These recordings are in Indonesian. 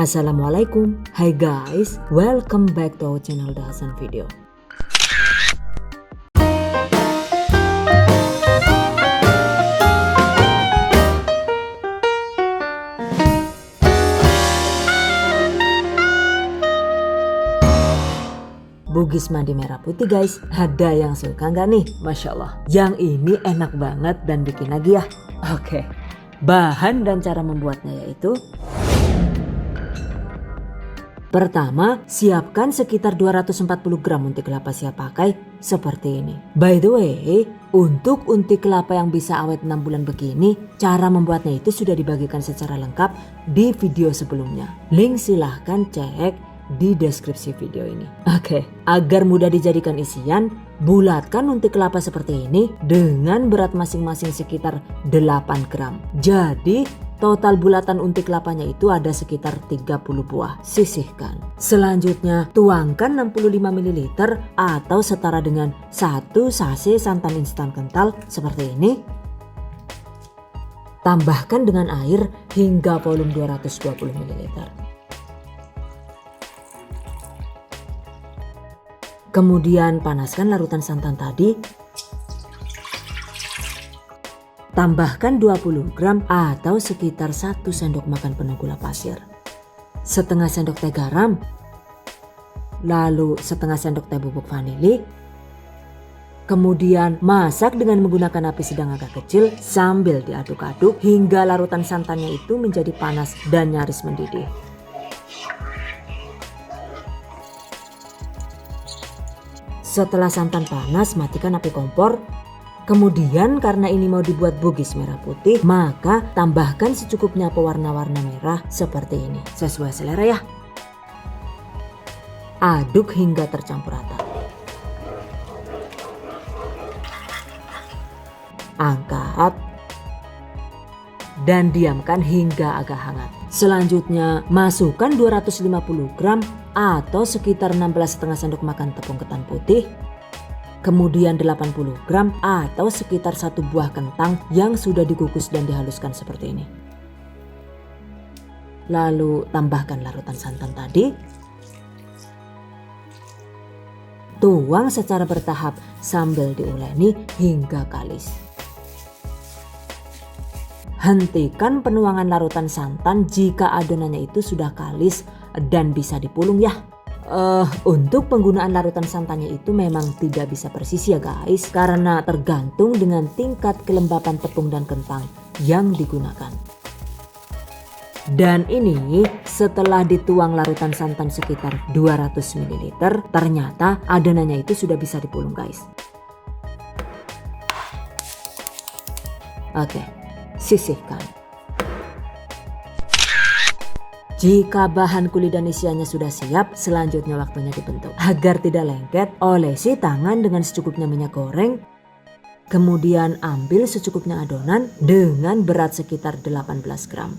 Assalamualaikum, hai guys, welcome back to our channel The Hasan Video. Bugis mandi merah putih guys, ada yang suka nggak nih? Masya Allah, yang ini enak banget dan bikin lagi ya. Oke, bahan dan cara membuatnya yaitu: pertama, siapkan sekitar 240 gram unti kelapa siap pakai seperti ini. By the way, untuk unti kelapa yang bisa awet 6 bulan begini, cara membuatnya itu sudah dibagikan secara lengkap di video sebelumnya. Link silahkan cek di deskripsi video ini. Oke, agar mudah dijadikan isian, bulatkan unti kelapa seperti ini dengan berat masing-masing sekitar 8 gram. Jadi total bulatan unti kelapanya itu ada sekitar 30 buah. Sisihkan. Selanjutnya tuangkan 65 ml atau setara dengan 1 sachet santan instan kental seperti ini. Tambahkan dengan air hingga volume 220 ml. Kemudian panaskan larutan santan tadi. Tambahkan 20 gram atau sekitar 1 sendok makan penuh gula pasir. Setengah sendok teh garam. Lalu setengah sendok teh bubuk vanili. Kemudian masak dengan menggunakan api sedang agak kecil sambil diaduk-aduk hingga larutan santannya itu menjadi panas dan nyaris mendidih. Setelah santan panas, matikan api kompor. Kemudian karena ini mau dibuat bugis merah putih, maka tambahkan secukupnya pewarna-warna merah seperti ini. Sesuai selera ya. Aduk hingga tercampur rata. Angkat. Dan diamkan hingga agak hangat. Selanjutnya masukkan 250 gram atau sekitar 16,5 sendok makan tepung ketan putih. Kemudian 80 gram atau sekitar 1 buah kentang yang sudah dikukus dan dihaluskan seperti ini. Lalu tambahkan larutan santan tadi. Tuang secara bertahap sambil diuleni hingga kalis. Hentikan penuangan larutan santan jika adonannya itu sudah kalis dan bisa dipulung ya. Untuk penggunaan larutan santannya itu memang tidak bisa persis ya guys, karena tergantung dengan tingkat kelembapan tepung dan kentang yang digunakan. Dan ini setelah dituang larutan santan sekitar 200 ml, ternyata adonannya itu sudah bisa dipulung guys. Oke. Sisihkan. Jika bahan kulit dan isiannya sudah siap, selanjutnya waktunya dibentuk. Agar tidak lengket, olesi tangan dengan secukupnya minyak goreng. Kemudian ambil secukupnya adonan dengan berat sekitar 18 gram.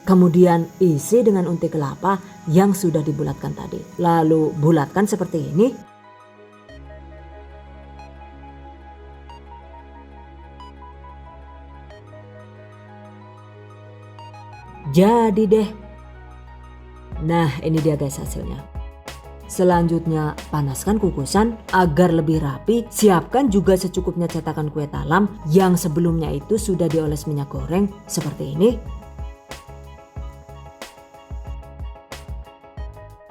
Kemudian isi dengan unti kelapa yang sudah dibulatkan tadi. Lalu bulatkan seperti ini. Jadi deh. Nah, ini dia guys hasilnya. Selanjutnya panaskan kukusan agar lebih rapi. Siapkan juga secukupnya cetakan kue talam yang sebelumnya itu sudah dioles minyak goreng seperti ini.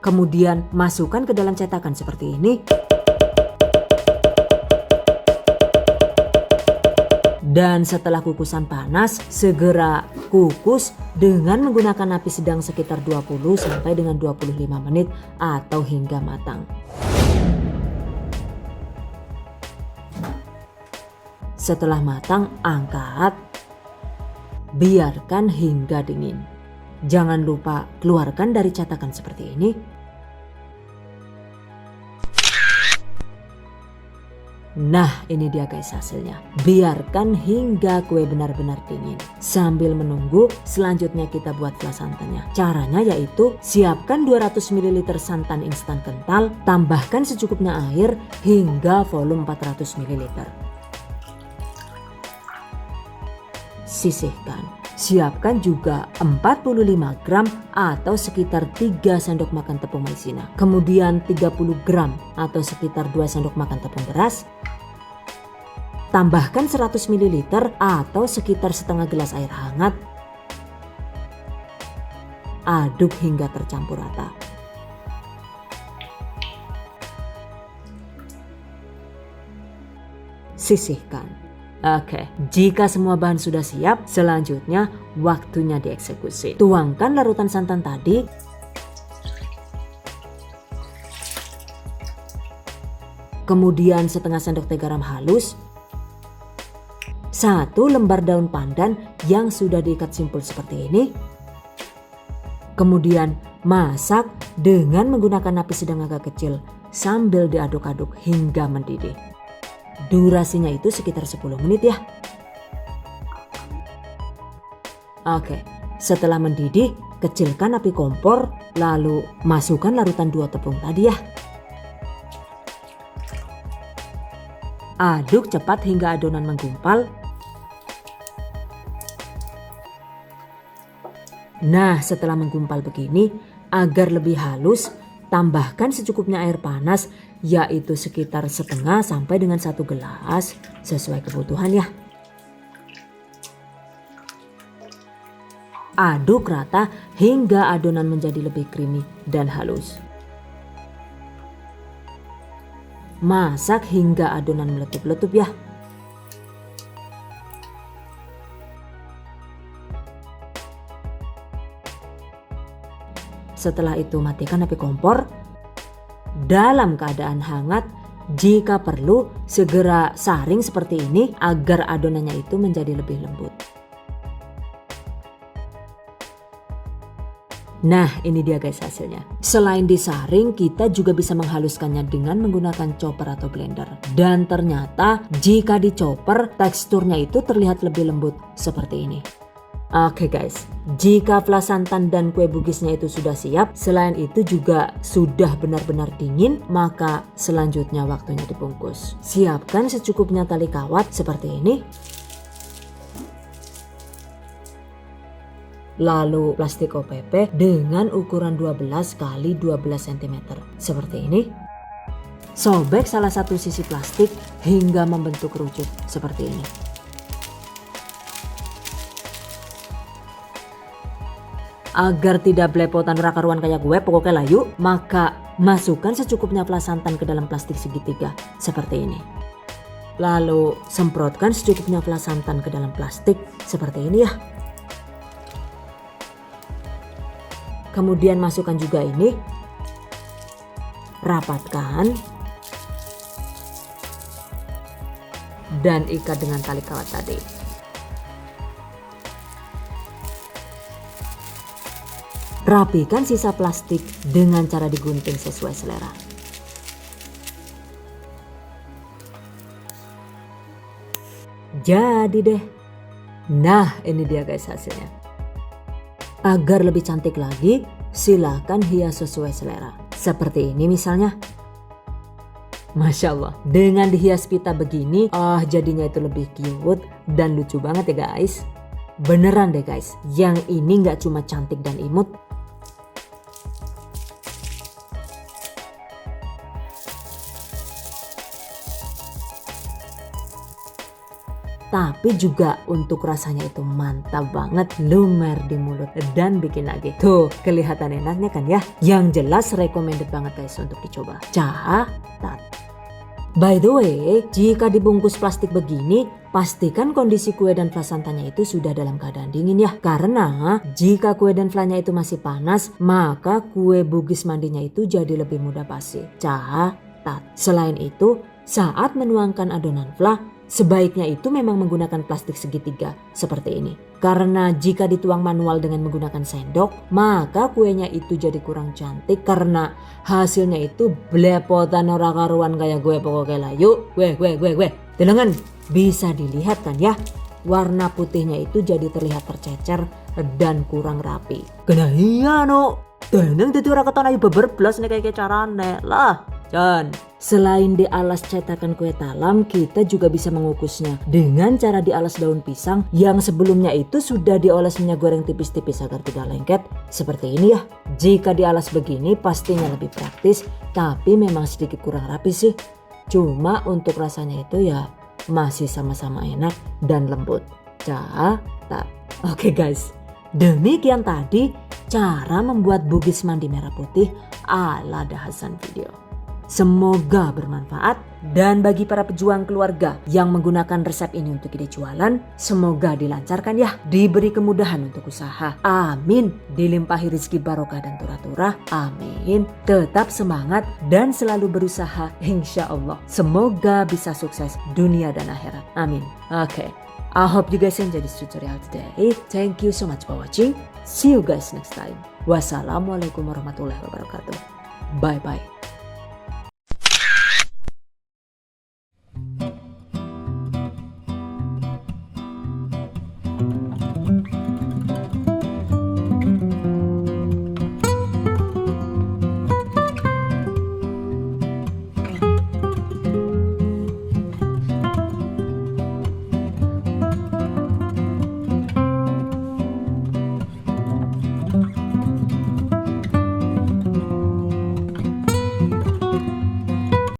Kemudian masukkan ke dalam cetakan seperti ini. Dan setelah kukusan panas, segera kukus dengan menggunakan api sedang sekitar 20 sampai dengan 25 menit atau hingga matang. Setelah matang, angkat. Biarkan hingga dingin. Jangan lupa keluarkan dari cetakan seperti ini. Nah, ini dia guys hasilnya. Biarkan hingga kue benar-benar dingin. Sambil menunggu, selanjutnya kita buat flas santannya. Caranya yaitu siapkan 200 ml santan instan kental, tambahkan secukupnya air hingga volume 400 ml. Sisihkan. Siapkan juga 45 gram atau sekitar 3 sendok makan tepung maizena. Kemudian 30 gram atau sekitar 2 sendok makan tepung beras. Tambahkan 100 ml atau sekitar setengah gelas air hangat. Aduk hingga tercampur rata. Sisihkan. Oke, jika semua bahan sudah siap, selanjutnya waktunya dieksekusi. Tuangkan larutan santan tadi. Kemudian setengah sendok teh garam halus. 1 lembar daun pandan yang sudah diikat simpul seperti ini. Kemudian masak dengan menggunakan api sedang agak kecil sambil diaduk-aduk hingga mendidih. Durasinya itu sekitar 10 menit ya. Oke, setelah mendidih, kecilkan api kompor, lalu masukkan larutan 2 tepung tadi ya. Aduk cepat hingga adonan menggumpal. Nah, setelah menggumpal begini, agar lebih halus, tambahkan secukupnya air panas, yaitu sekitar setengah sampai dengan 1 gelas sesuai kebutuhan ya. Aduk rata hingga adonan menjadi lebih creamy dan halus. Masak hingga adonan meletup-letup ya. Setelah itu matikan api kompor. Dalam keadaan hangat, jika perlu segera saring seperti ini agar adonannya itu menjadi lebih lembut. Nah, ini dia guys hasilnya. Selain disaring, kita juga bisa menghaluskannya dengan menggunakan chopper atau blender. Dan ternyata jika di chopper, teksturnya itu terlihat lebih lembut seperti ini. Oke guys, jika flan santan dan kue bugisnya itu sudah siap, selain itu juga sudah benar-benar dingin, maka selanjutnya waktunya dibungkus. Siapkan secukupnya tali kawat seperti ini. Lalu plastik OPP dengan ukuran 12 x 12 cm seperti ini. Sobek salah satu sisi plastik hingga membentuk kerucut seperti ini. Agar tidak belepotan rakaruan kayak gue pokoknya layu, maka masukkan secukupnya flan santan ke dalam plastik segitiga seperti ini. Lalu semprotkan secukupnya flan santan ke dalam plastik seperti ini ya. Kemudian masukkan juga ini. Rapatkan. Dan ikat dengan tali kawat tadi. Rapikan sisa plastik dengan cara digunting sesuai selera. Jadi deh. Nah, ini dia guys hasilnya. Agar lebih cantik lagi, silahkan hias sesuai selera. Seperti ini misalnya. Masya Allah, dengan dihias pita begini, jadinya itu lebih cute dan lucu banget ya guys. Beneran deh guys, yang ini nggak cuma cantik dan imut, tapi juga untuk rasanya itu mantap banget, lumer di mulut dan bikin nagih. Tuh, kelihatan enaknya kan ya? Yang jelas recommended banget guys untuk dicoba. Catat. By the way, jika dibungkus plastik begini, pastikan kondisi kue dan flan santannya itu sudah dalam keadaan dingin ya. Karena jika kue dan flannya itu masih panas, maka kue bugis mandinya itu jadi lebih mudah basi. Catat. Selain itu, saat menuangkan adonan flan, sebaiknya itu memang menggunakan plastik segitiga seperti ini. Karena jika dituang manual dengan menggunakan sendok, maka kuenya itu jadi kurang cantik karena hasilnya itu belepotan ora karuan kayak gue pokoknya layu. Gue. Denengan, bisa dilihat kan ya? Warna putihnya itu jadi terlihat tercecer dan kurang rapi. Kena iya no. Deneng dadi ora keton ayu beber blas nek kayak carane. Lah, Dan selain dialas cetakan kue talam, kita juga bisa mengukusnya dengan cara dialas daun pisang yang sebelumnya itu sudah dioles minyak goreng tipis-tipis agar tidak lengket. Seperti ini ya. Jika dialas begini pastinya lebih praktis, tapi memang sedikit kurang rapi sih. Cuma untuk rasanya itu ya masih sama-sama enak dan lembut. Catat. Oke guys, demikian tadi cara membuat bugis mandi merah putih ala Dahasan video. Semoga bermanfaat, dan bagi para pejuang keluarga yang menggunakan resep ini untuk ide jualan, semoga dilancarkan ya, diberi kemudahan untuk usaha. Amin. Dilimpahi rezeki barokah dan turah-turah. Amin. Tetap semangat dan selalu berusaha, insya Allah. Semoga bisa sukses dunia dan akhirat. Amin. Oke. I hope you guys enjoy this tutorial today. Thank you so much for watching. See you guys next time. Wassalamualaikum warahmatullahi wabarakatuh. Bye bye.